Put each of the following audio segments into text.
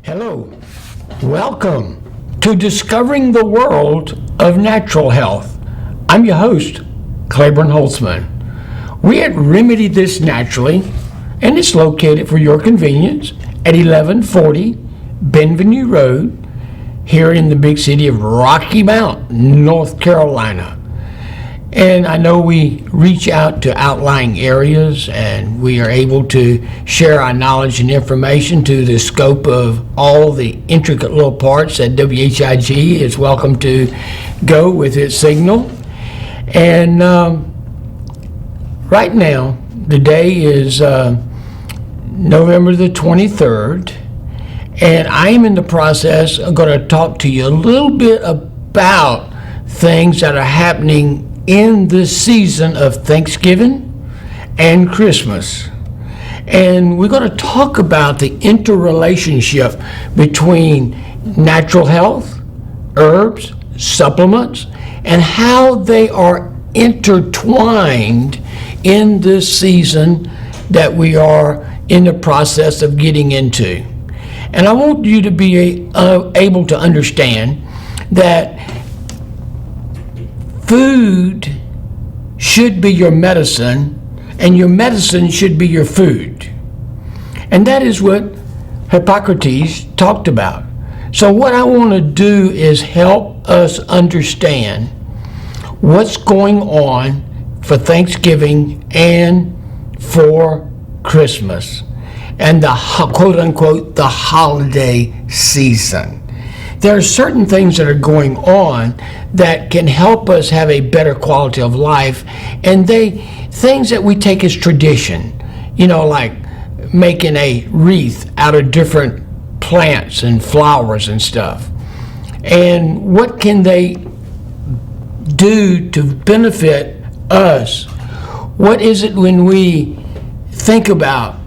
Hello, welcome to Discovering the World of Natural Health. I'm your host, Claiborne Holtzman. We had remedied this naturally, and it's located for your convenience at 1140 Benvenue Road here in the big city of Rocky Mount, North Carolina. And I know we reach out to outlying areas and we are able to share our knowledge and information to the scope of all the intricate little parts that WHIG is welcome to go with its signal. And right now, the day is November the 23rd, and I am in the process of going to talk to you a little bit about things that are happening in this season of Thanksgiving and Christmas. And we're going to talk about the interrelationship between natural health, herbs, supplements, and how they are intertwined in this season that we are in the process of getting into. And I want you to be able to understand that food should be your medicine, and your medicine should be your food. And that is what Hippocrates talked about. So what I want to do is help us understand what's going on for Thanksgiving and for Christmas and the quote-unquote the holiday season. There are certain things that are going on that can help us have a better quality of life, and things that we take as tradition, like making a wreath out of different plants and flowers and stuff. And what can they do to benefit us? What is it when we think about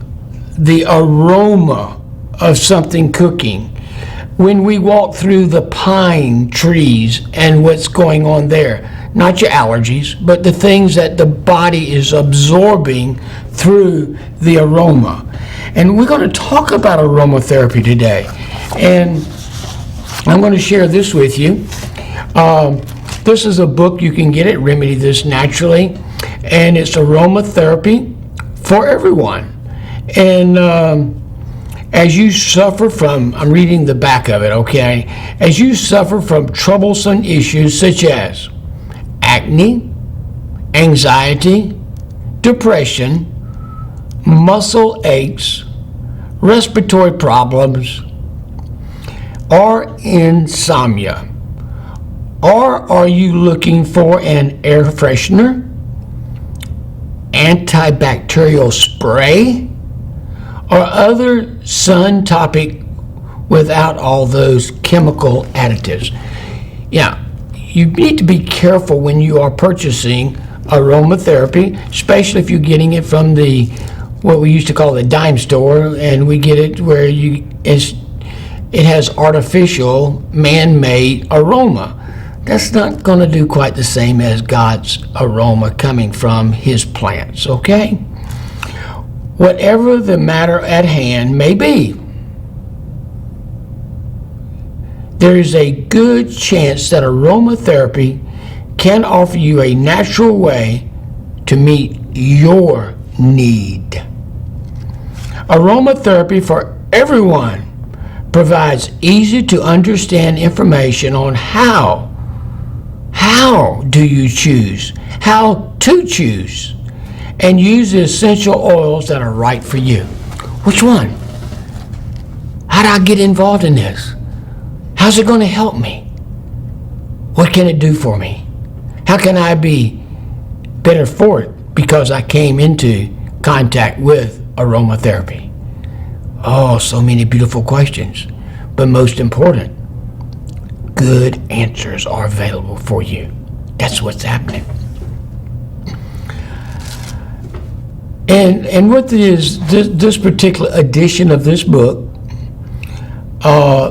the aroma of something cooking? When we walk through the pine trees and what's going on there, not your allergies, but the things that the body is absorbing through the aroma. And we're going to talk about aromatherapy today. And I'm going to share this with you. This is a book you can get at Remedy This Naturally, and it's Aromatherapy for Everyone. And as you suffer from, I'm reading the back of it, okay? As you suffer from troublesome issues such as acne, anxiety, depression, muscle aches, respiratory problems, or insomnia, or are you looking for an air freshener, antibacterial spray, or other sun topic without all those chemical additives? Yeah, you need to be careful when you are purchasing aromatherapy, especially if you're getting it from what we used to call the dime store, and we get it where it has artificial, man-made aroma. That's not going to do quite the same as God's aroma coming from His plants, okay? Whatever the matter at hand may be, there is a good chance that aromatherapy can offer you a natural way to meet your need. Aromatherapy for Everyone provides easy to understand information on how do you choose, how to choose, and use the essential oils that are right for you. Which one? How do I get involved in this? How's it going to help me? What can it do for me? How can I be better for it because I came into contact with aromatherapy? Oh, so many beautiful questions. But most important, good answers are available for you. That's what's happening. And what is this particular edition of this book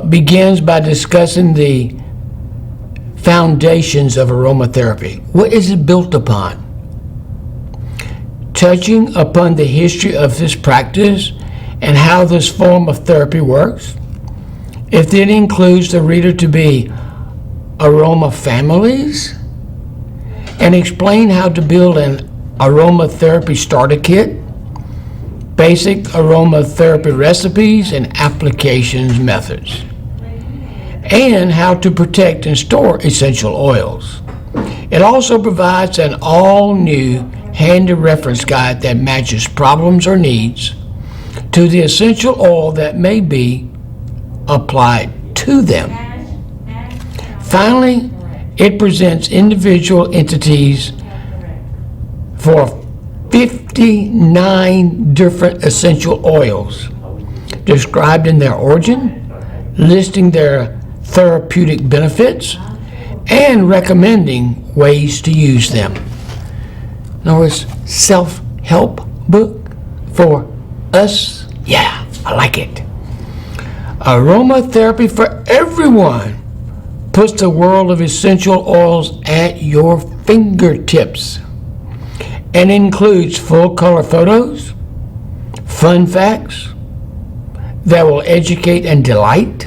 begins by discussing the foundations of aromatherapy. What is it built upon? Touching upon the history of this practice and how this form of therapy works, It then includes the reader to be aroma families and explain how to build an aromatherapy starter kit, basic aromatherapy recipes and applications methods, and how to protect and store essential oils. It also provides an all-new handy reference guide that matches problems or needs to the essential oil that may be applied to them. Finally, it presents individual entities for 59 different essential oils, described in their origin, listing their therapeutic benefits, and recommending ways to use them. In other words, self-help book for us. Yeah, I like it. Aromatherapy for everyone puts the world of essential oils at your fingertips and includes full color photos, fun facts that will educate and delight.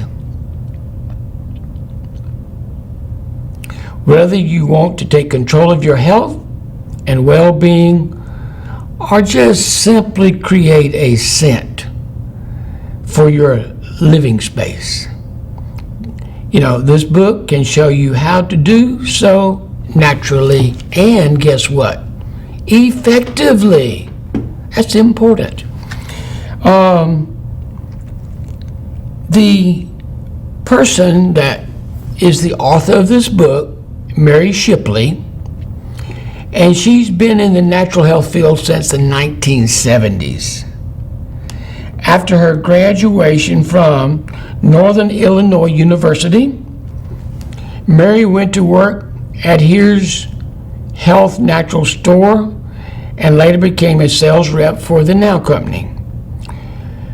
Whether you want to take control of your health and well-being or just simply create a scent for your living space. You know, this book can show you how to do so naturally and guess what? Effectively. That's important. The person that is the author of this book, Mary Shipley, and she's been in the natural health field since the 1970s. After her graduation from Northern Illinois University, Mary went to work at Here's Health Natural Store and later became a sales rep for the Now Company.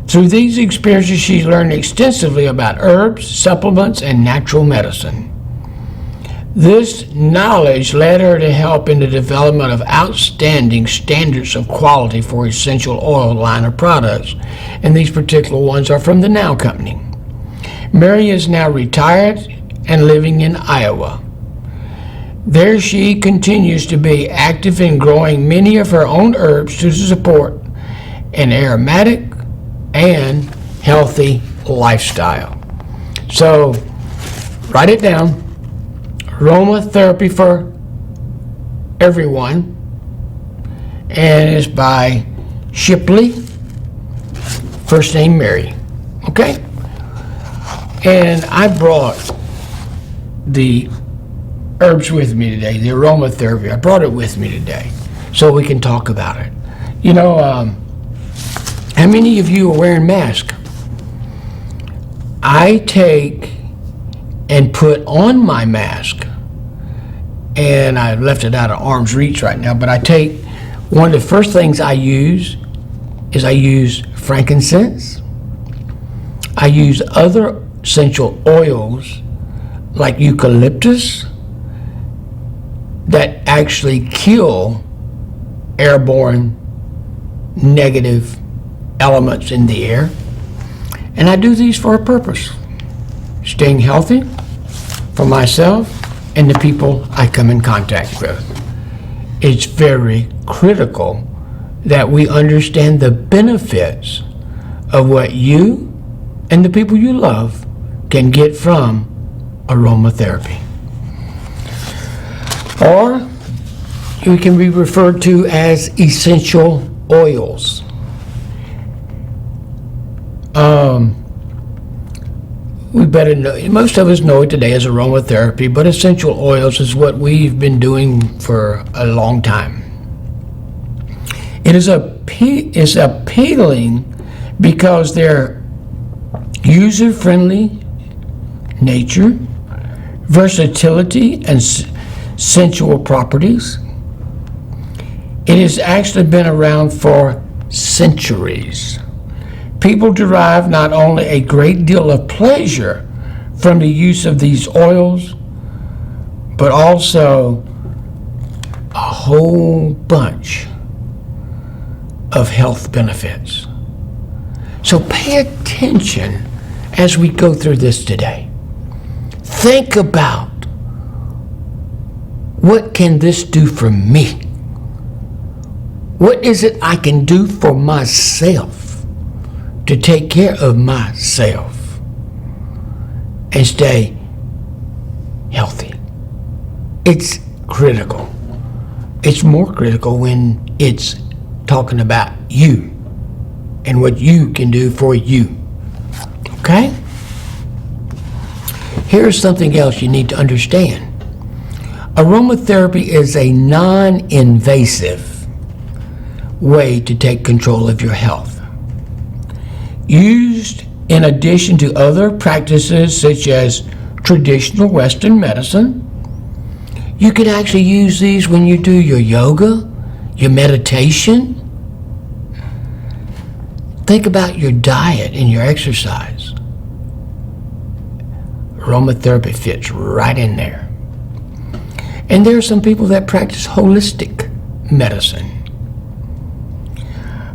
Through these experiences, she learned extensively about herbs, supplements, and natural medicine. This knowledge led her to help in the development of outstanding standards of quality for essential oil line of products, and these particular ones are from the Now Company. Mary is now retired and living in Iowa. There she continues to be active in growing many of her own herbs to support an aromatic and healthy lifestyle. So, write it down. Aromatherapy for everyone, and it's by Shipley, first name Mary. Okay? And I brought the herbs with me today, the aromatherapy. I brought it with me today so we can talk about it. You know, how many of you are wearing masks? I take and put on my mask, and I left it out of arm's reach right now, but I take, one of the first things I use is I use frankincense. I use other essential oils like eucalyptus that actually kill airborne negative elements in the air. And I do these for a purpose: staying healthy for myself and the people I come in contact with. It's very critical that we understand the benefits of what you and the people you love can get from aromatherapy. Or it can be referred to as essential oils. We better know, most of us know it today as aromatherapy, but essential oils is what we've been doing for a long time. It is appealing because they're user-friendly nature, versatility, and sensual properties. It has actually been around for centuries. People derive not only a great deal of pleasure from the use of these oils, but also a whole bunch of health benefits. So pay attention as we go through this today. Think about, what can this do for me? What is it I can do for myself to take care of myself and stay healthy? It's critical. It's more critical when it's talking about you and what you can do for you. Okay? Here's something else you need to understand. Aromatherapy is a non-invasive way to take control of your health. Used in addition to other practices such as traditional Western medicine, you can actually use these when you do your yoga, your meditation. Think about your diet and your exercise. Aromatherapy fits right in there. And there are some people that practice holistic medicine.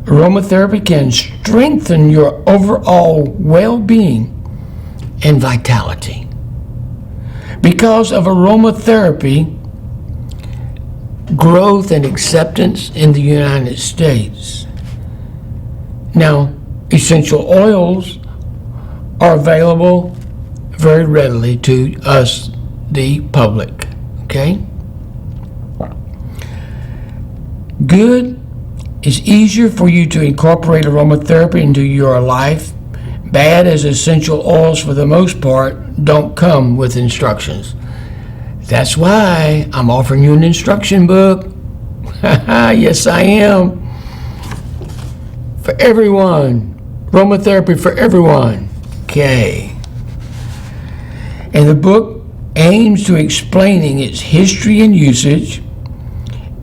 Aromatherapy can strengthen your overall well-being and vitality. Because of aromatherapy growth and acceptance in the United States. Now, essential oils are available very readily to us, the public. Okay? Good. It's easier for you to incorporate aromatherapy into your life. Bad, as essential oils for the most part don't come with instructions. That's why I'm offering you an instruction book. Yes, I am. For everyone. Aromatherapy for everyone. Okay. And the book aims to explaining its history and usage.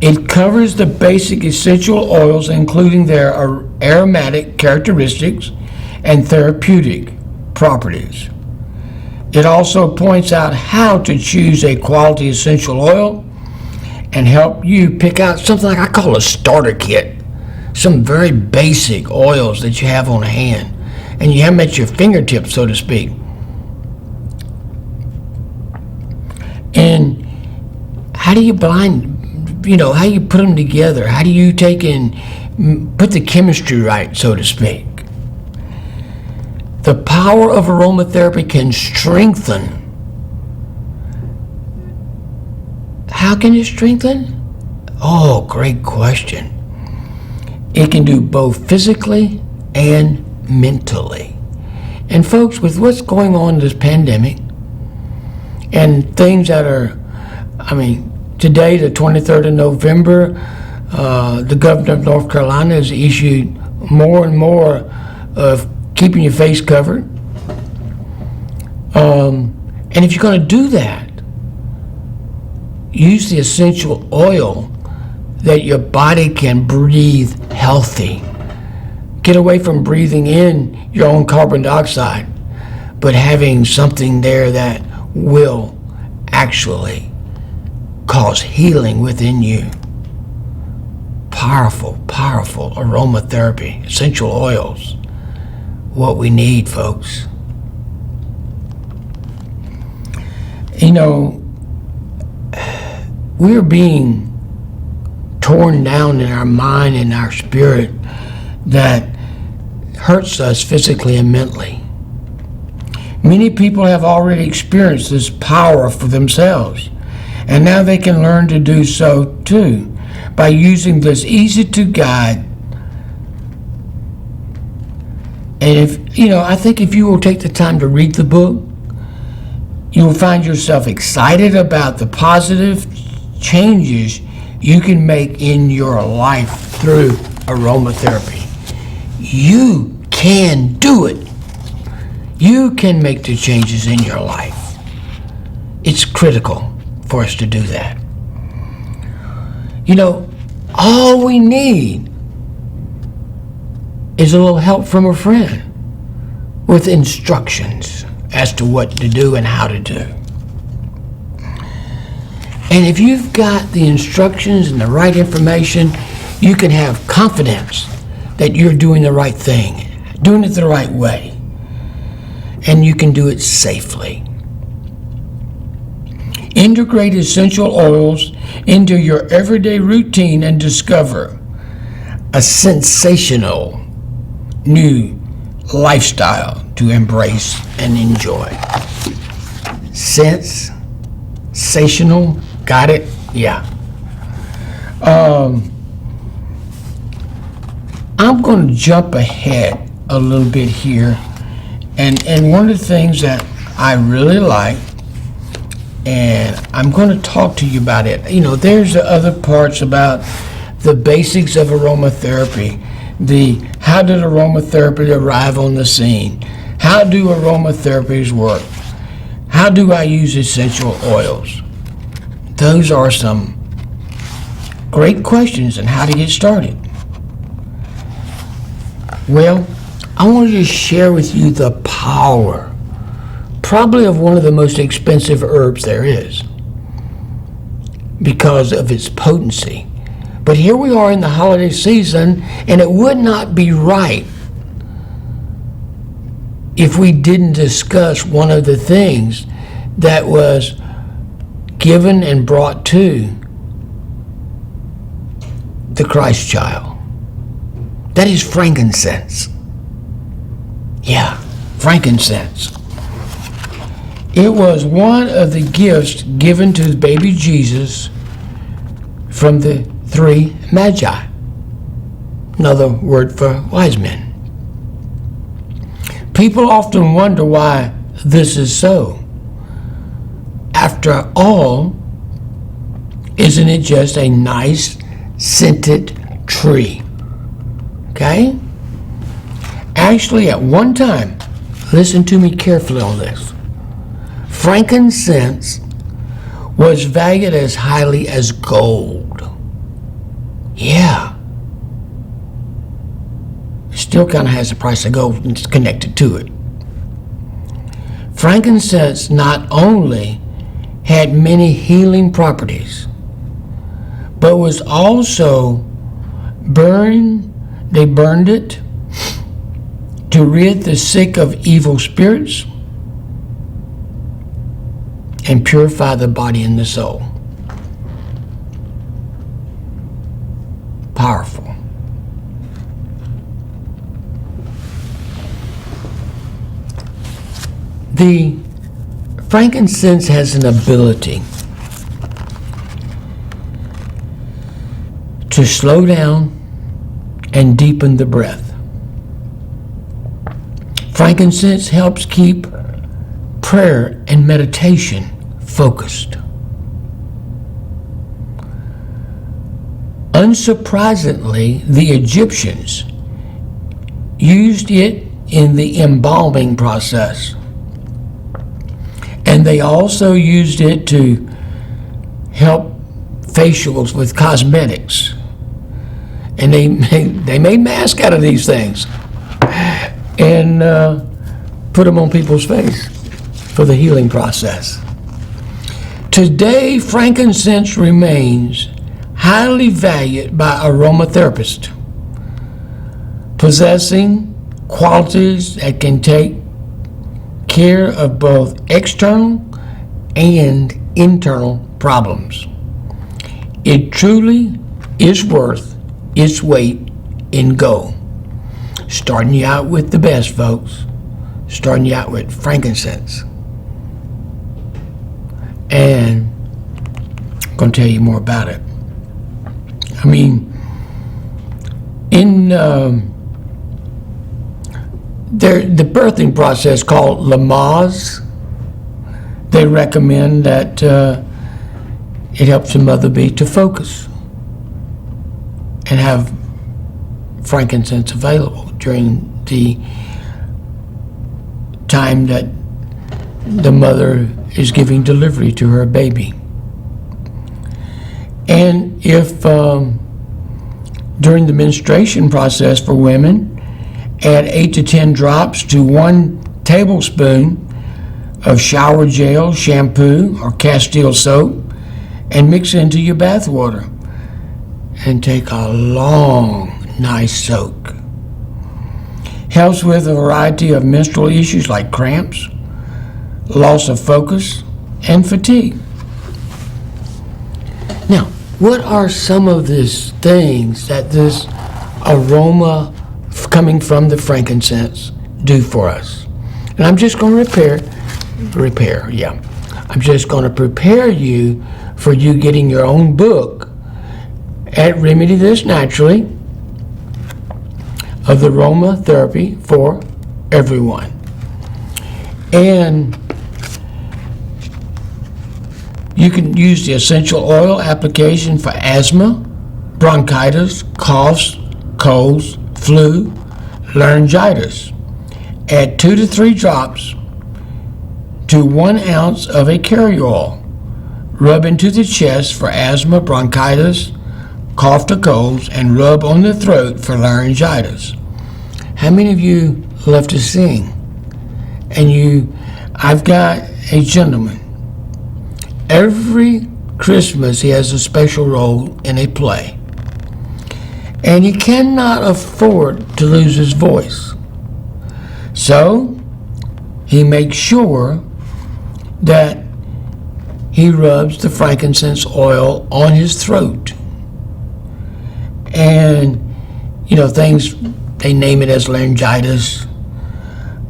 It covers the basic essential oils, including their aromatic characteristics and therapeutic properties. It also points out how to choose a quality essential oil and help you pick out something like I call a starter kit. Some very basic oils that you have on hand and you have them at your fingertips, so to speak. And how do you how you put them together? How do you take and put the chemistry right, so to speak? The power of aromatherapy can strengthen. How can it strengthen? Oh, great question. It can do both physically and mentally. And folks, with what's going on in this pandemic and things that are, today, the 23rd of November, the governor of North Carolina has issued more and more of keeping your face covered. And if you're going to do that, use the essential oil that your body can breathe healthy. Get away from breathing in your own carbon dioxide, but having something there that will actually cause healing within you. Powerful, powerful aromatherapy, essential oils. What we need, folks. We're being torn down in our mind and our spirit that hurts us physically and mentally. Many people have already experienced this power for themselves, and now they can learn to do so too by using this easy to guide. And I think if you will take the time to read the book, you will find yourself excited about the positive changes you can make in your life through aromatherapy. You can do it. You can make the changes in your life. It's critical for us to do that. All we need is a little help from a friend with instructions as to what to do and how to do. And if you've got the instructions and the right information, you can have confidence that you're doing the right thing, doing it the right way. and you can do it safely. Integrate essential oils into your everyday routine and discover a sensational new lifestyle to embrace and enjoy. Sensational, got it? Yeah. I'm going to jump ahead a little bit here, and one of the things that I really like, and I'm going to talk to you about it. You know, there's the other parts about the basics of aromatherapy, how did aromatherapy arrive on the scene? How do aromatherapies work? How do I use essential oils? Those are some great questions on how to get started. Well, I want to just share with you the power, probably of one of the most expensive herbs there is, because of its potency. But here we are in the holiday season, and it would not be right if we didn't discuss one of the things that was given and brought to the Christ child. That is frankincense. Yeah, frankincense. It was one of the gifts given to the baby Jesus from the three magi. Another word for wise men. People often wonder why this is so. After all, isn't it just a nice scented tree? Okay? Actually, at one time, listen to me carefully on this, frankincense was valued as highly as gold. Yeah. Still kind of has the price of gold connected to it. Frankincense not only had many healing properties, but was also they burned it to rid the sick of evil spirits and purify the body and the soul. Powerful. The frankincense has an ability to slow down and deepen the breath. Frankincense helps keep prayer and meditation focused. Unsurprisingly, the Egyptians used it in the embalming process. And they also used it to help facials with cosmetics. And they made masks out of these things and put them on people's face for the healing process. Today, frankincense remains highly valued by aromatherapists, possessing qualities that can take care of both external and internal problems. It truly is worth its weight in gold. Starting you out with the best, folks. Starting you out with frankincense. And I'm going to tell you more about it. I mean, in the birthing process called Lamaze, they recommend that it helps the mother-bee to focus and have frankincense available during the time that the mother is giving delivery to her baby. And if during the menstruation process for women, add 8 to 10 drops to 1 tablespoon of shower gel, shampoo, or Castile soap, and mix into your bath water. And take a long, nice soak. Helps with a variety of menstrual issues like cramps, loss of focus, and fatigue. Now, what are some of these things that this aroma coming from the frankincense do for us? And I'm just going to I'm just going to prepare you for you getting your own book at Remedy This Naturally of the aromatherapy for everyone. And you can use the essential oil application for asthma, bronchitis, coughs, colds, flu, laryngitis. Add 2 to 3 drops to 1 ounce of a carrier oil. Rub into the chest for asthma, bronchitis, cough to colds, and rub on the throat for laryngitis. How many of you love to sing? And I've got a gentleman. Every Christmas he has a special role in a play. And he cannot afford to lose his voice. So he makes sure that he rubs the frankincense oil on his throat. And, things, they name it as laryngitis.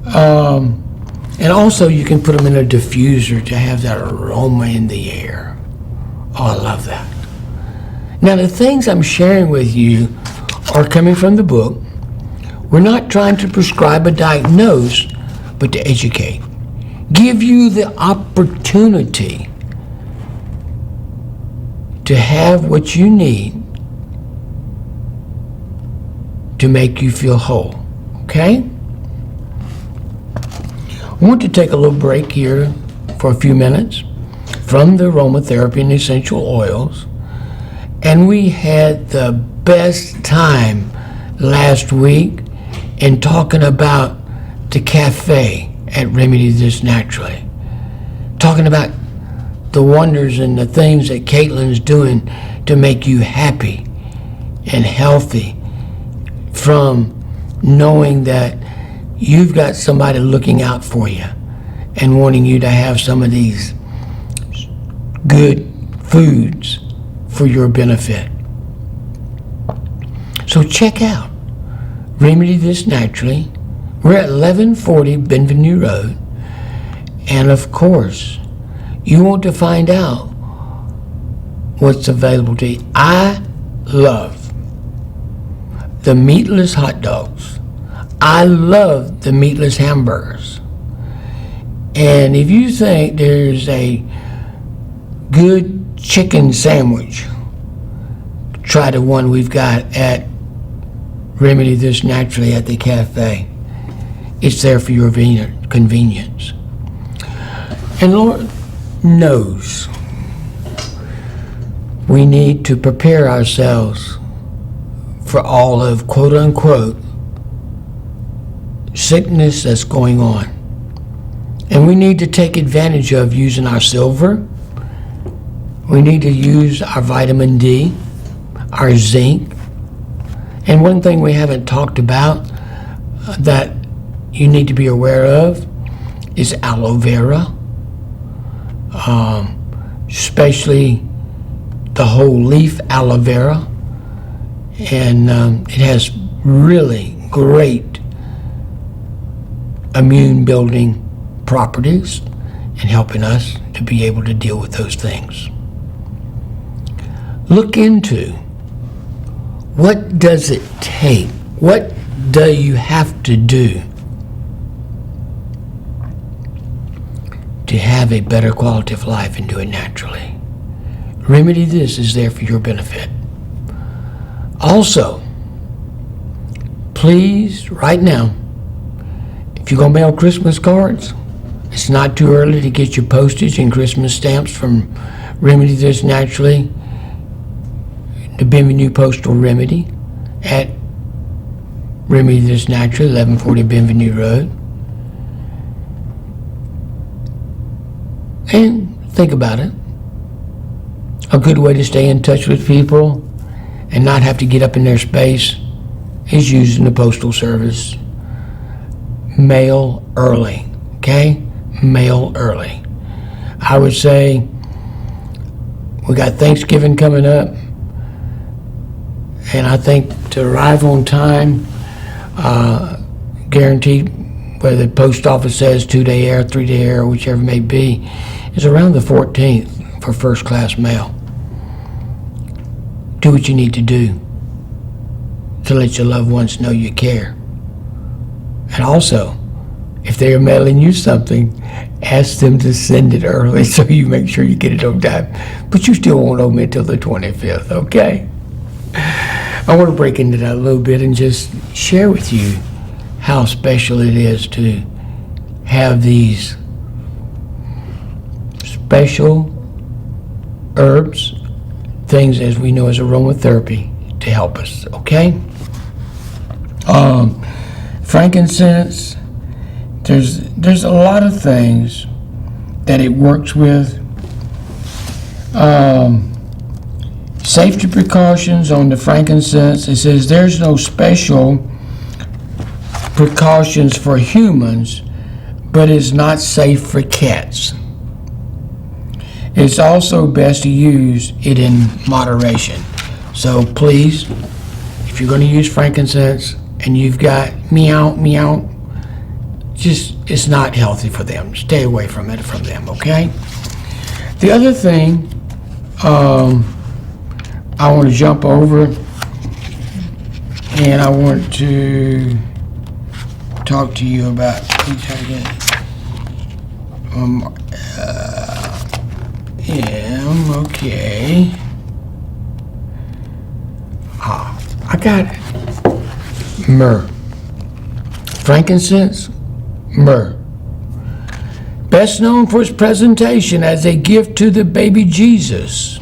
And also you can put them in a diffuser to have that aroma in the air. Oh, I love that. Now, the things I'm sharing with you are coming from the book. We're not trying to prescribe or diagnose, but to educate. Give you the opportunity to have what you need to make you feel whole. Okay? I want to take a little break here for a few minutes from the aromatherapy and essential oils. And we had the best time last week in talking about the cafe at Remedy This Naturally. Talking about the wonders and the things that Caitlin's doing to make you happy and healthy, from knowing that you've got somebody looking out for you and wanting you to have some of these good foods for your benefit. So check out Remedy This Naturally. We're at 1140 Benvenue Road. And of course, you want to find out what's available to you. I love the meatless hot dogs. I love the meatless hamburgers. And if you think there's a good chicken sandwich, try the one we've got at Remedy This Naturally at the cafe. It's there for your convenience. And Lord knows we need to prepare ourselves for all of quote unquote sickness that's going on. And we need to take advantage of using our silver. We need to use our vitamin D, our zinc. And one thing we haven't talked about that you need to be aware of is aloe vera, especially the whole leaf aloe vera. And it has really great immune building properties and helping us to be able to deal with those things. Look into what does it take? What do you have to do to have a better quality of life and do it naturally? Remedy This is there for your benefit. Also, please, right now, if you're going to mail Christmas cards, it's not too early to get your postage and Christmas stamps from Remedy This Naturally, the Benvenue Postal Remedy at Remedy This Naturally, 1140 Benvenue Road. And think about it. A good way to stay in touch with people and not have to get up in their space is using the postal service. mail early, okay? Mail early. I would say we got Thanksgiving coming up, and I think to arrive on time, guaranteed, whether the post office says 2-day air, 3-day air, or whichever it may be, is around the 14th for first class mail. Do what you need to do to let your loved ones know you care. And also, if they are mailing you something, ask them to send it early so you make sure you get it on time. But you still won't owe me until the 25th, okay? I want to break into that a little bit and just share with you how special it is to have these special herbs, things as we know as aromatherapy, to help us, okay? Frankincense, there's a lot of things that it works with. Safety precautions on the frankincense. It says there's no special precautions for humans, but it's not safe for cats. It's also best to use it in moderation. So please, if you're going to use frankincense and you've got meow, it's not healthy for them. Stay away from them, okay? The other thing I want to jump over, and I want to talk to you about, okay. I got it. Myrrh. Frankincense, myrrh. Best known for its presentation as a gift to the baby Jesus.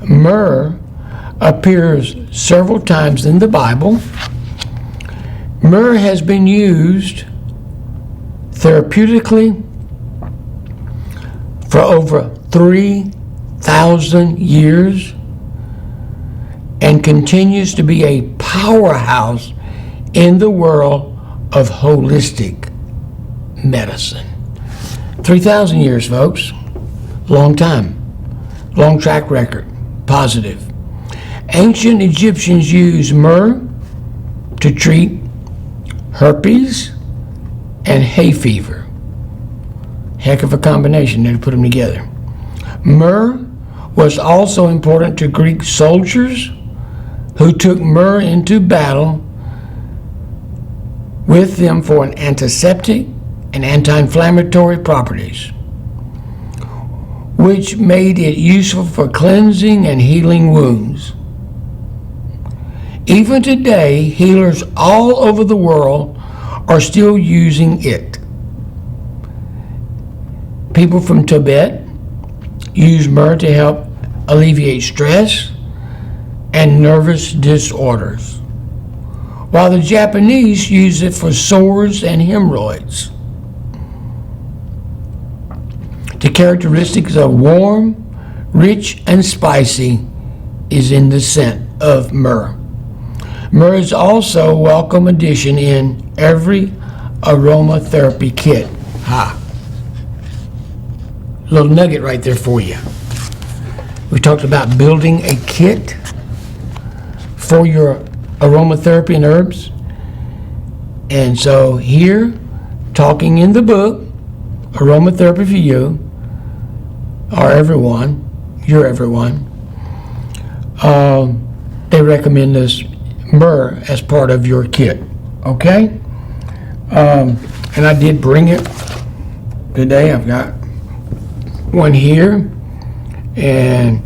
Myrrh appears several times in the Bible. Myrrh has been used therapeutically for over 3,000 years and continues to be a powerhouse in the world of holistic medicine. 3,000 years, folks. Long time. Long track record. Positive. Ancient Egyptians used myrrh to treat herpes and hay fever. Heck of a combination there to put them together. Myrrh was also important to Greek soldiers who took myrrh into battle with them for an antiseptic and anti-inflammatory properties, which made it useful for cleansing and healing wounds. Even today, healers all over the world are still using it. People from Tibet use myrrh to help alleviate stress and nervous disorders, while the Japanese use it for sores and hemorrhoids. The characteristics of warm, rich, and spicy is in the scent of myrrh. Myrrh is also a welcome addition in every aromatherapy kit. Little nugget right there for you. We talked about building a kit for your aromatherapy and herbs. And so here, talking in the book, Aromatherapy for You, or everyone, you're everyone, they recommend this myrrh as part of your kit, okay? And I did bring it today. I've got one here, and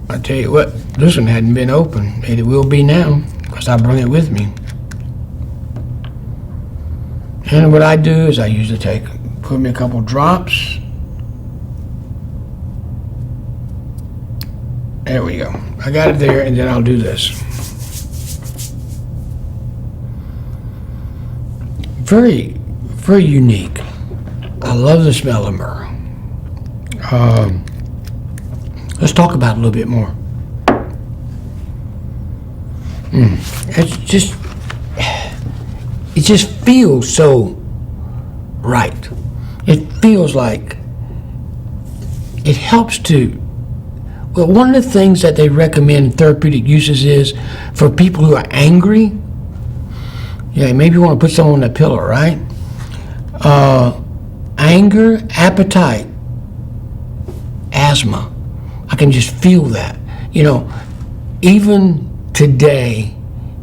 I tell you what, this one hadn't been opened, and it will be now, because I brought it with me. And what I do is I usually put me a couple drops. There we go. I got it there, and then I'll do this. Very, very unique. I love the smell of myrrh. Let's talk about it a little bit more. It's just, just feels so right. It feels like it helps to, well, one of the things that they recommend in therapeutic uses is for people who are angry. Yeah, maybe you want to put someone on that pillow, right? Anger, appetite, asthma. I can just feel that. Even today,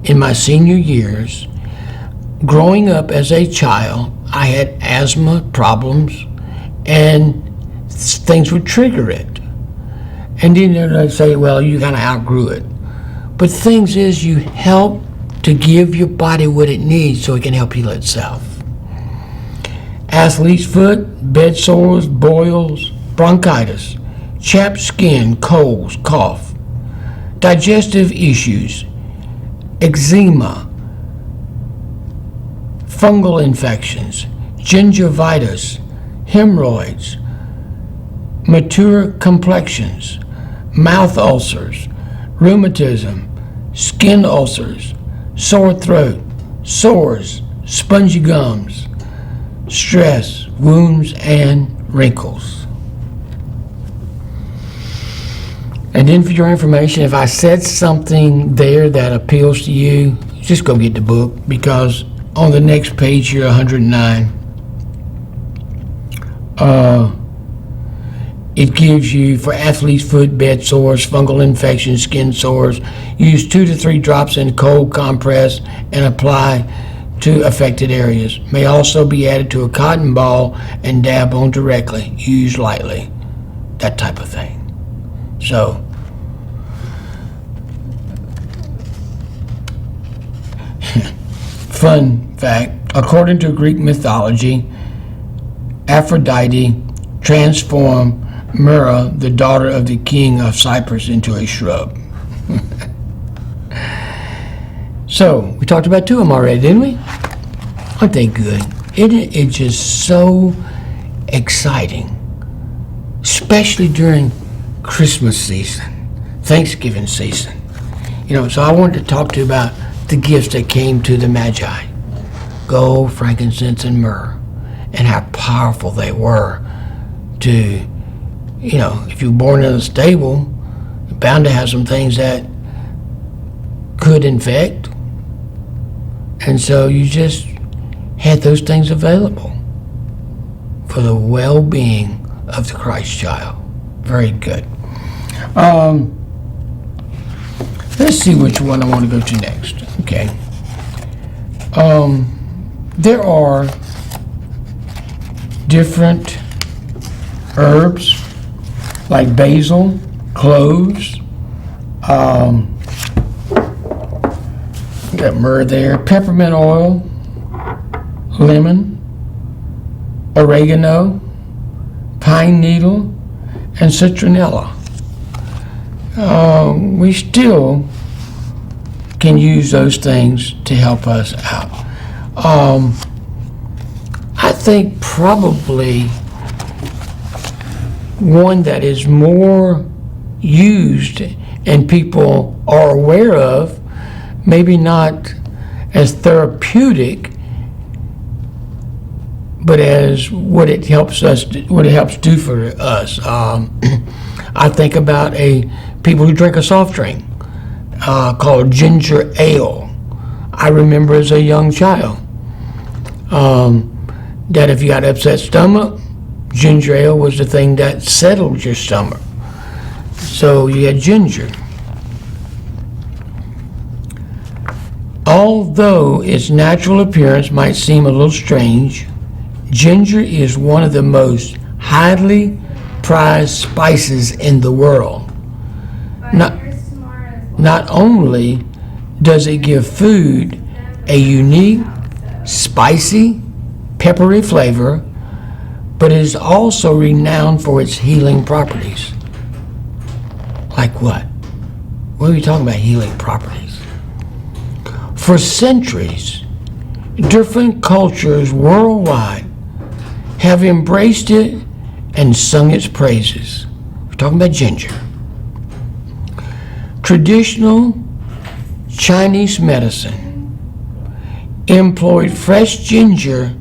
in my senior years, growing up as a child, I had asthma problems, and things would trigger it. And then they'd say, well, you kind of outgrew it. But the thing is, you help to give your body what it needs so it can help heal itself. Athlete's foot, bed sores, boils, bronchitis, chapped skin, colds, cough, digestive issues, eczema, fungal infections, gingivitis, hemorrhoids, mature complexions, mouth ulcers, rheumatism, skin ulcers, sore throat, sores, spongy gums, stress, wounds, and wrinkles. And then for your information, if I said something there that appeals to you, just go get the book, because on the next page here, 109, it gives you, for athlete's foot, bed sores, fungal infections, skin sores, use 2 to 3 drops in cold compress and apply to affected areas. May also be added to a cotton ball and dab on directly. Use lightly. That type of thing. So, fun fact, according to Greek mythology, Aphrodite transformed Myrrh, the daughter of the king of Cyprus, into a shrub. So, we talked about 2 of them already, didn't we? Aren't they good? It's just so exciting, especially during Christmas season, Thanksgiving season. So I wanted to talk to you about the gifts that came to the Magi, gold, frankincense, and myrrh, and how powerful they were to, if you're born in a stable, you're bound to have some things that could infect. And so you just had those things available for the well-being of the Christ child. Very good. Let's see which one I want to go to next. Okay. There are different herbs like basil, cloves, got myrrh there, peppermint oil, lemon, oregano, pine needle, and citronella. We still can use those things to help us out. I think probably one that is more used and people are aware of, maybe not as therapeutic, but as what it helps do for us. I think about people who drink a soft drink called ginger ale. I remember as a young child that if you got upset stomach, ginger ale was the thing that settled your stomach. So you had ginger. Although its natural appearance might seem a little strange, ginger is one of the most highly prized spices in the world. Not only does it give food a unique, spicy, peppery flavor, but it is also renowned for its healing properties. Like what? What are we talking about, healing properties? For centuries, different cultures worldwide have embraced it and sung its praises. We're talking about ginger. Traditional Chinese medicine employed fresh ginger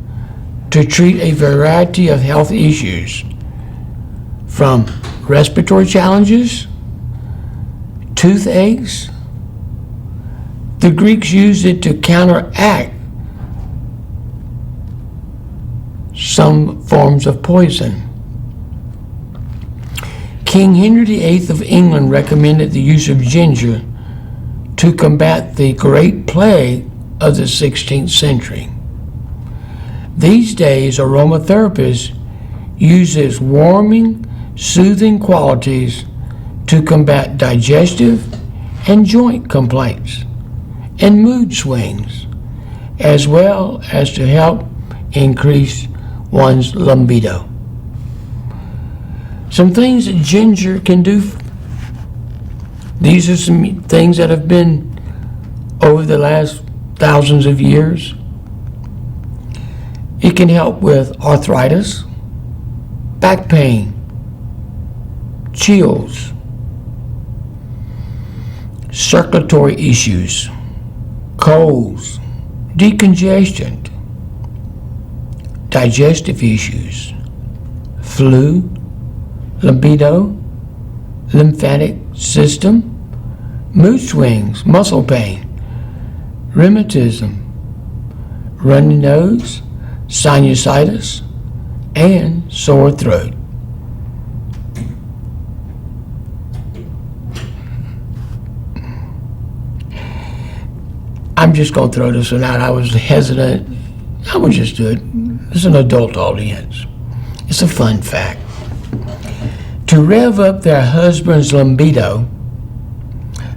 to treat a variety of health issues, from respiratory challenges, toothaches. The Greeks used it to counteract some forms of poison. King Henry VIII of England recommended the use of ginger to combat the Great Plague of the 16th century. These days, aromatherapists use its warming, soothing qualities to combat digestive and joint complaints and mood swings, as well as to help increase one's libido. Some things that ginger can do. These are some things that have been over the last thousands of years. It can help with arthritis, back pain, chills, circulatory issues, colds, decongestion, digestive issues, flu, libido, lymphatic system, mood swings, muscle pain, rheumatism, runny nose, sinusitis, and sore throat. I'm just going to throw this one out. I was hesitant. I would just do it. It's an adult audience. It's a fun fact. To rev up their husband's libido,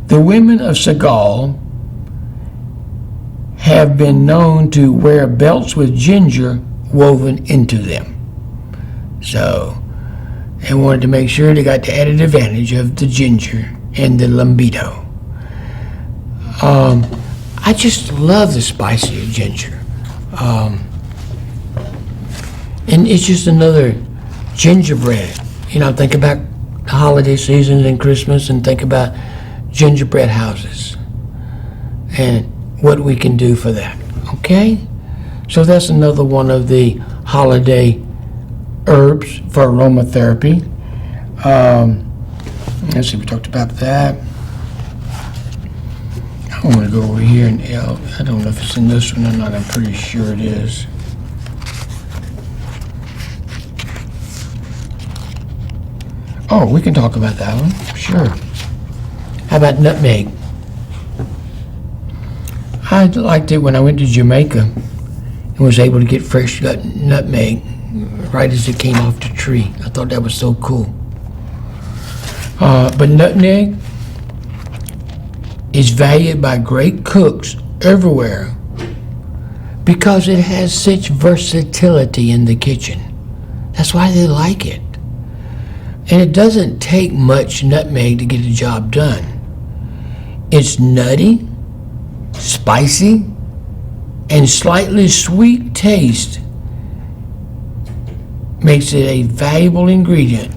the women of Senegal have been known to wear belts with ginger woven into them. So they wanted to make sure they got the added advantage of the ginger and the libido. I just love the spicy of ginger. And it's just another gingerbread. You know, think about the holiday seasons and Christmas, and think about gingerbread houses and what we can do for that. Okay? So that's another one of the holiday herbs for aromatherapy. Let's see, we talked about that. I want to go over here and I don't know if it's in this one or not. I'm pretty sure it is. Oh, we can talk about that one. Sure. How about nutmeg? I liked it when I went to Jamaica and was able to get fresh nutmeg right as it came off the tree. I thought that was so cool. But nutmeg is valued by great cooks everywhere because it has such versatility in the kitchen. That's why they like it. And it doesn't take much nutmeg to get the job done. It's nutty, spicy, and slightly sweet taste makes it a valuable ingredient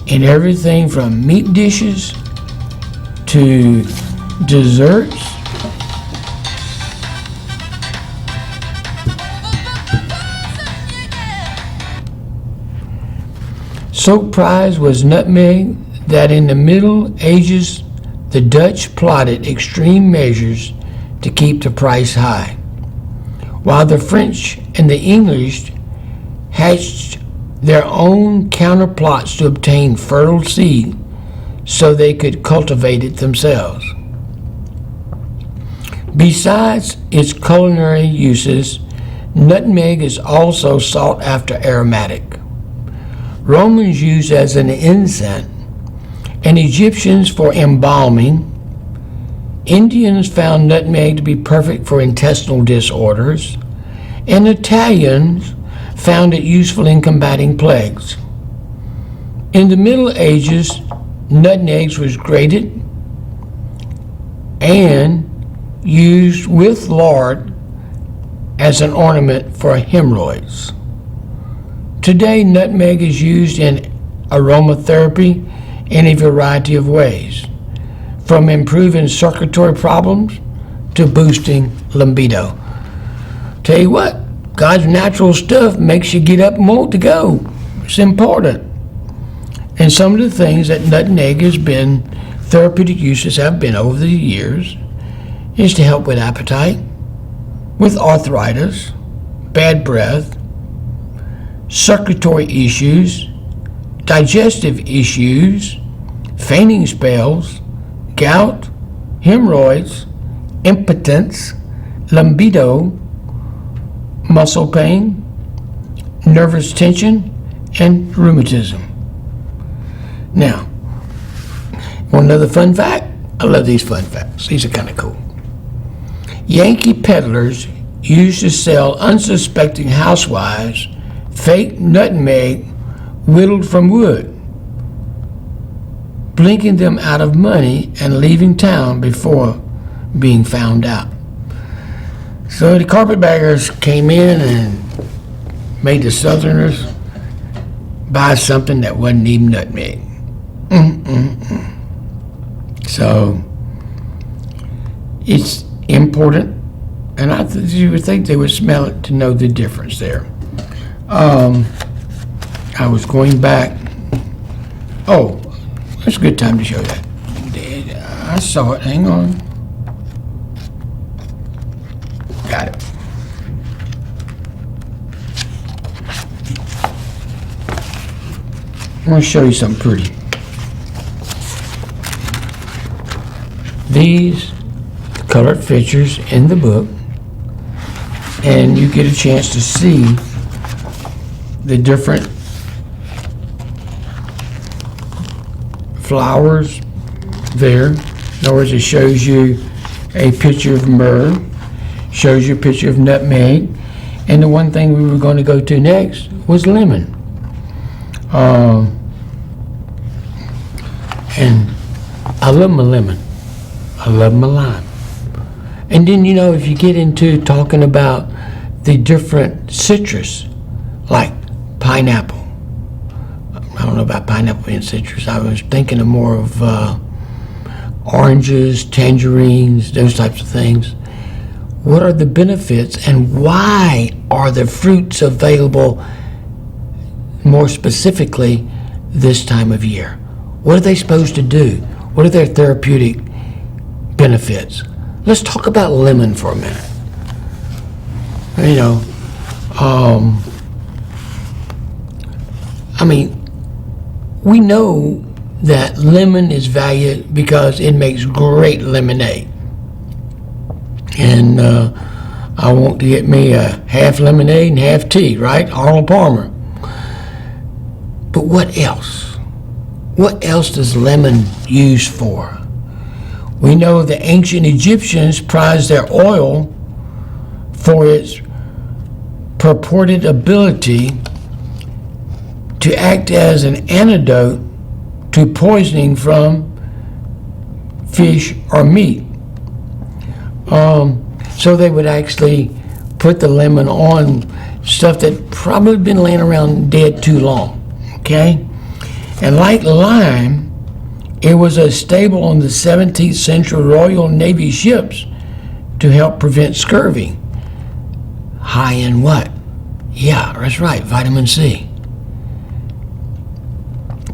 in everything from meat dishes to desserts. So prized was nutmeg that in the Middle Ages the Dutch plotted extreme measures to keep the price high, while the French and the English hatched their own counterplots to obtain fertile seed so they could cultivate it themselves. Besides its culinary uses, nutmeg is also sought after aromatic. Romans used as an incense, and Egyptians for embalming. Indians found nutmeg to be perfect for intestinal disorders, and Italians found it useful in combating plagues. In the Middle Ages, nutmeg was grated and used with lard as an ornament for hemorrhoids. Today, nutmeg is used in aromatherapy in a variety of ways, from improving circulatory problems to boosting libido. Tell you what, God's natural stuff makes you get up and want to go. It's important. And some of the things that nutmeg has been, therapeutic uses have been over the years, is to help with appetite, with arthritis, bad breath, circulatory issues, digestive issues, fainting spells, gout, hemorrhoids, impotence, libido, muscle pain, nervous tension, and rheumatism. Now, want another fun fact? I love these fun facts. These are kind of cool. Yankee peddlers used to sell unsuspecting housewives fake nutmeg whittled from wood, blinking them out of money and leaving town before being found out. So the carpetbaggers came in and made the Southerners buy something that wasn't even nutmeg. So it's important, and you would think they would smell it to know the difference there. I was going back. Oh, that's a good time to show that. I saw it. Hang on. Got it. I want to show you something pretty. These colored pictures in the book, and you get a chance to see the different flowers there. In other words, it shows you a picture of myrrh, shows you a picture of nutmeg, and the one thing we were going to go to next was lemon. And I love my lemon. I love my lime. And then, if you get into talking about the different citrus, like pineapple. I don't know about pineapple being citrus. I was thinking of more of oranges, tangerines, those types of things. What are the benefits, and why are the fruits available more specifically this time of year? What are they supposed to do? What are their therapeutic benefits? Let's talk about lemon for a minute. We know that lemon is valued because it makes great lemonade. And I want to get me a half lemonade and half tea, right? Arnold Palmer. But what else? What else does lemon use for? We know the ancient Egyptians prized their oil for its purported ability to act as an antidote to poisoning from fish or meat. So they would actually put the lemon on stuff that probably been laying around dead too long, okay? And like lime, it was a staple on the 17th century Royal Navy ships to help prevent scurvy. High in what? Yeah, that's right, vitamin C.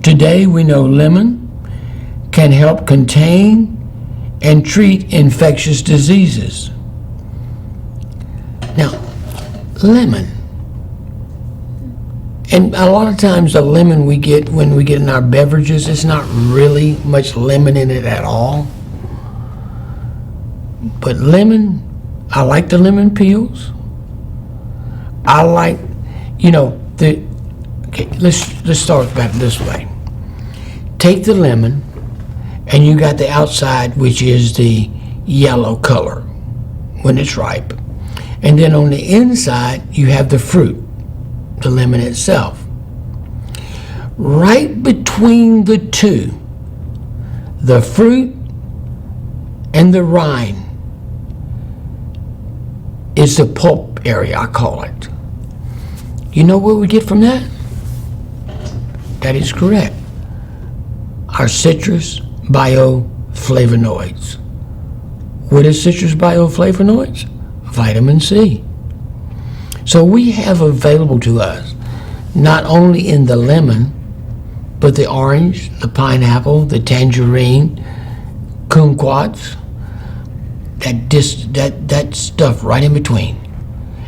Today we know lemon can help contain and treat infectious diseases. Now, lemon. And a lot of times the lemon we get when we get in our beverages, it's not really much lemon in it at all. But lemon, I like the lemon peels. I like, let's start back this way. Take the lemon, and you got the outside, which is the yellow color when it's ripe. And then on the inside, you have the fruit, the lemon itself. Right between the two, the fruit and the rind, is the pulp area, I call it. You know what we get from that? That is correct. Our citrus bioflavonoids. What is citrus bioflavonoids? Vitamin C. So we have available to us, not only in the lemon, but the orange, the pineapple, the tangerine, kumquats, that stuff right in between.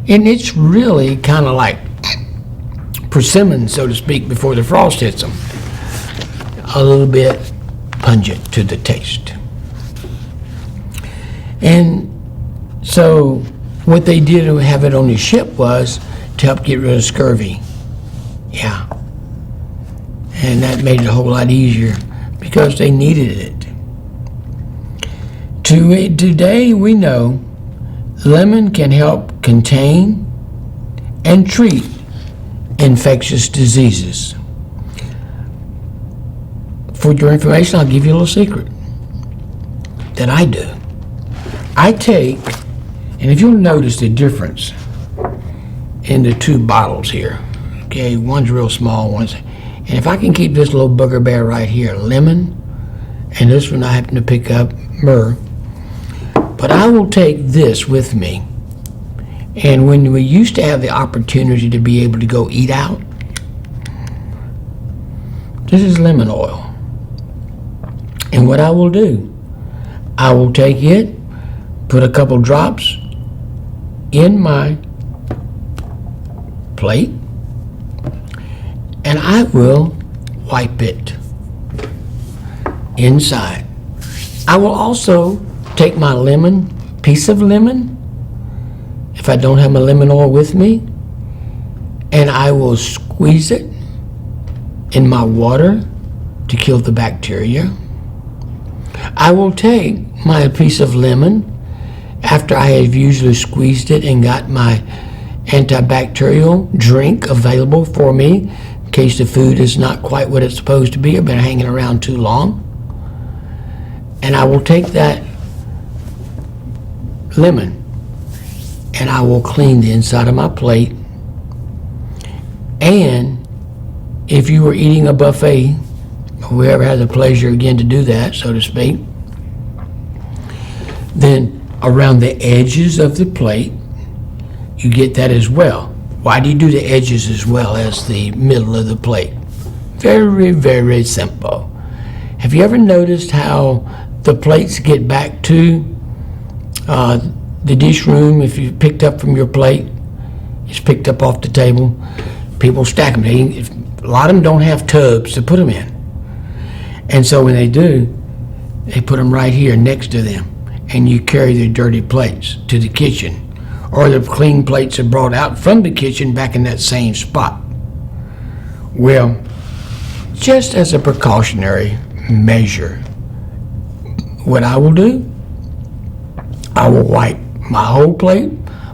And it's really kind of like persimmon, so to speak, before the frost hits them. A little bit pungent to the taste. And so what they did to have it on the ship was to help get rid of scurvy. Yeah. And that made it a whole lot easier because they needed it. Today we know lemon can help contain and treat infectious diseases. For your information, I'll give you a little secret that I do. I take, and if you'll notice the difference in the two bottles here, okay, one's real small, and if I can keep this little booger bear right here, lemon, and this one I happen to pick up, myrrh, but I will take this with me. And when we used to have the opportunity to be able to go eat out, this is lemon oil. And what I will do, I will take it, put a couple drops in my plate, and I will wipe it inside. I will also take my piece of lemon, if I don't have my lemon oil with me, and I will squeeze it in my water to kill the bacteria. I will take my piece of lemon after I have usually squeezed it and got my antibacterial drink available for me in case the food is not quite what it's supposed to be or been hanging around too long. And I will take that lemon and I will clean the inside of my plate. And if you were eating a buffet, whoever had the pleasure again to do that, so to speak, then around the edges of the plate, you get that as well. Why do you do the edges as well as the middle of the plate? Very, very simple. Have you ever noticed how the plates get back to the dish room? If you picked up from your plate, it's picked up off the table. People stack them. A lot of them don't have tubs to put them in. And so when they do, they put them right here next to them. And you carry the dirty plates to the kitchen. Or the clean plates are brought out from the kitchen back in that same spot. Well, just as a precautionary measure, what I will do, I will wipe my whole plate,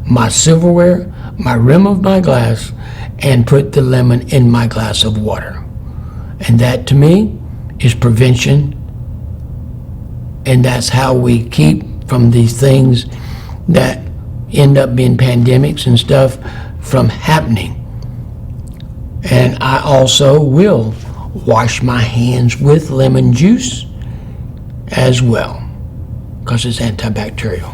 my silverware, my rim of my glass, and put the lemon in my glass of water. And that to me is prevention. And that's how we keep from these things that end up being pandemics and stuff from happening. And I also will wash my hands with lemon juice as well, because it's antibacterial.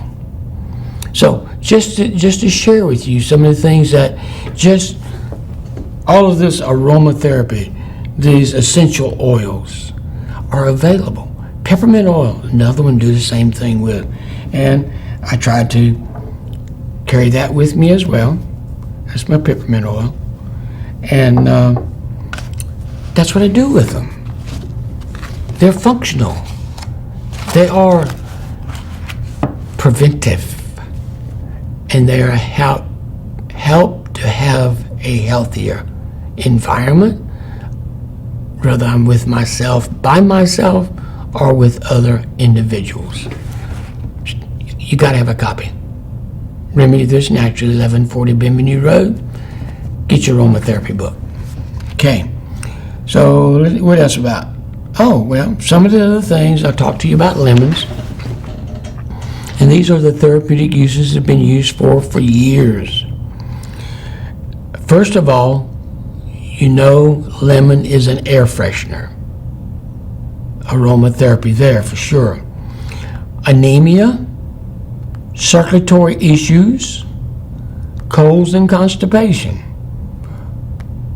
So just to share with you some of the things that just all of this aromatherapy, these essential oils are available. Peppermint oil, another one, do the same thing with. And I tried to carry that with me as well. That's my peppermint oil. And that's what I do with them. They're functional. They are preventive. And they are help to have a healthier environment, whether I'm with myself, by myself, or with other individuals. You got to have a copy. Remedy This Naturally, 1140 Bienvenue Road. Get your aromatherapy book. Okay. So what else about? Oh, well, some of the other things I talked to you about lemons. And these are the therapeutic uses that have been used for years. First of all, you know lemon is an air freshener. Aromatherapy there for sure. Anemia, circulatory issues, colds and constipation,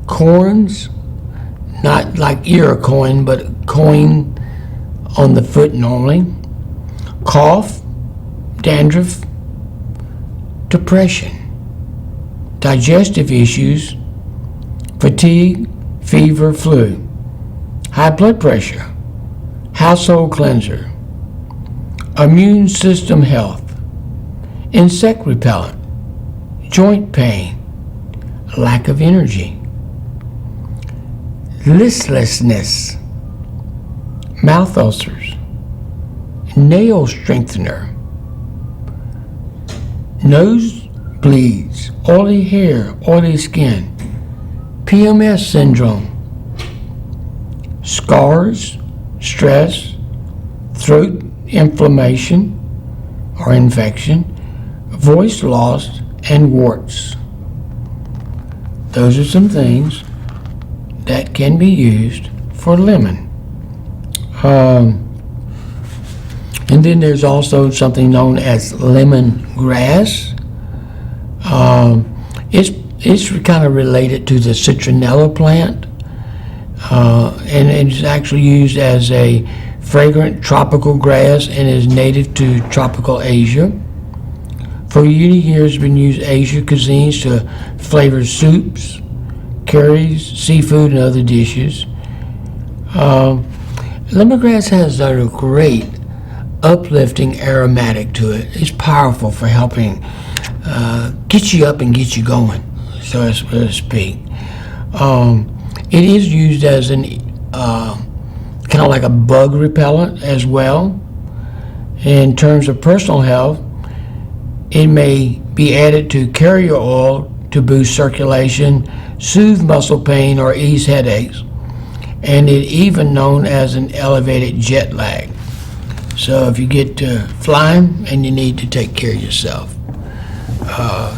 corns, not like ear coin, but coin on the foot normally, cough, dandruff, depression, digestive issues, fatigue, fever, flu, high blood pressure, household cleanser, immune system health, insect repellent, joint pain, lack of energy, listlessness, mouth ulcers, nail strengthener, nose bleeds, oily hair, oily skin, PMS syndrome, scars, stress, throat inflammation or infection, voice loss, and warts. Those are some things that can be used for lemon. And then there's also something known as lemongrass. It's kind of related to the citronella plant, and it's actually used as a fragrant tropical grass and is native to tropical Asia. For many years, it's been used in Asian cuisines to flavor soups, curries, seafood, and other dishes. Lemongrass has a great uplifting aromatic to it. It's powerful for helping get you up and get you going, so to speak. It is used as an kind of like a bug repellent as well. In terms of personal health, it may be added to carrier oil to boost circulation, soothe muscle pain, or ease headaches, and it even known as an elevated jet lag. So if you get flying and you need to take care of yourself,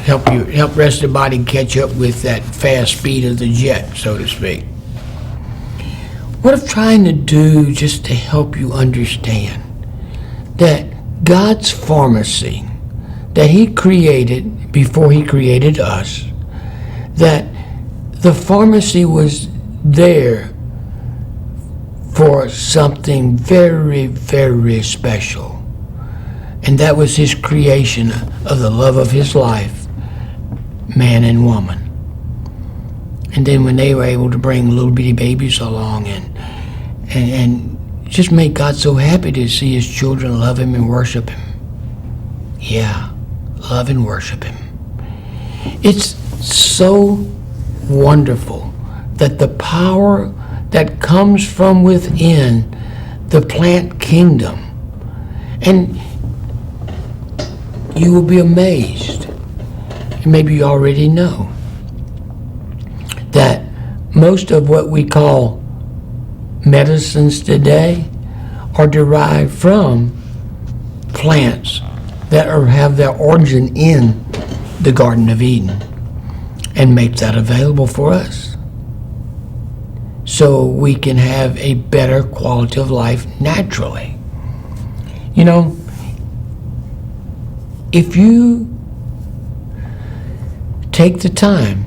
help rest the body catch up with that fast speed of the jet, so to speak. What I'm trying to do just to help you understand that God's pharmacy that He created before He created us, that the pharmacy was there for something very, very special. And that was His creation of the love of His life, man and woman. And then when they were able to bring little bitty babies along and just make God so happy to see His children love Him and worship Him. Yeah, love and worship Him. It's so wonderful that the power that comes from within the plant kingdom, and you will be amazed, and maybe you already know, that most of what we call medicines today are derived from plants that have their origin in the Garden of Eden, and make that available for us so we can have a better quality of life naturally. You know, if you take the time,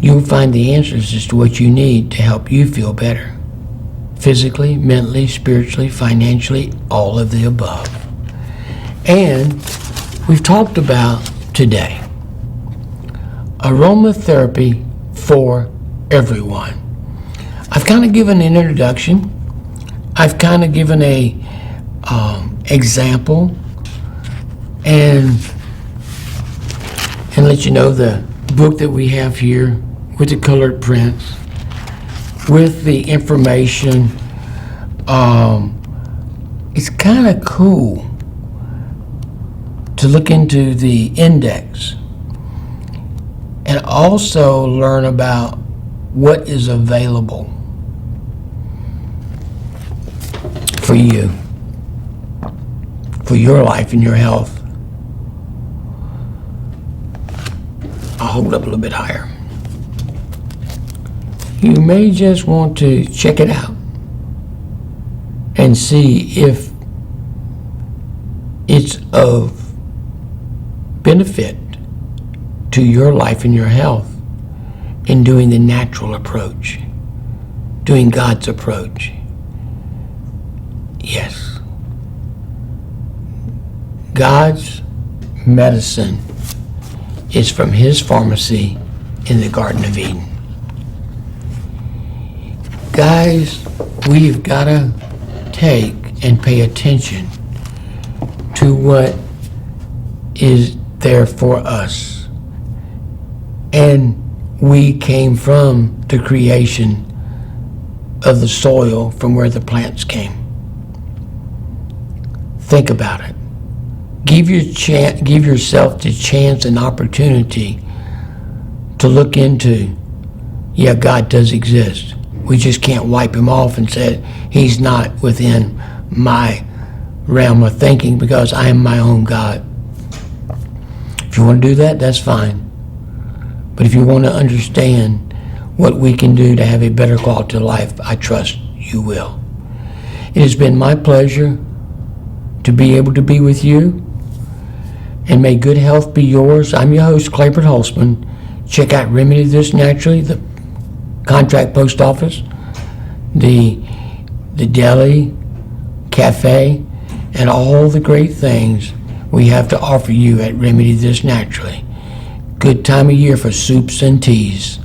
you'll find the answers as to what you need to help you feel better. Physically, mentally, spiritually, financially, all of the above. And we've talked about today aromatherapy for everyone. I've kind of given an introduction. I've kind of given a example and let you know the book that we have here with the colored prints, with the information. It's kind of cool to look into the index and also learn about what is available for you, for your life and your health. I'll hold it up a little bit higher. You may just want to check it out and see if it's of benefit to your life and your health in doing the natural approach, doing God's approach. Yes. God's medicine is from his pharmacy in the Garden of Eden. Guys, we've got to take and pay attention to what is there for us. And we came from the creation of the soil from where the plants came. Think about it. Give yourself the chance and opportunity to look into, yeah, God does exist. We just can't wipe him off and say he's not within my realm of thinking because I am my own God. If you want to do that, that's fine. But if you want to understand what we can do to have a better quality of life, I trust you will. It has been my pleasure to be able to be with you, and may good health be yours. I'm your host, Claiborne Holtzman. Check out Remedy This Naturally, the contract post office, the deli, cafe, and all the great things we have to offer you at Remedy This Naturally. Good time of year for soups and teas.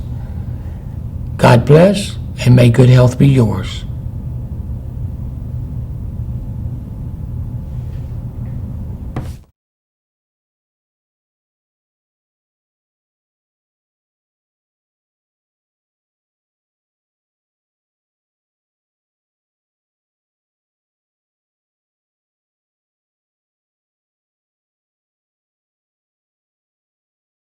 God bless, and may good health be yours.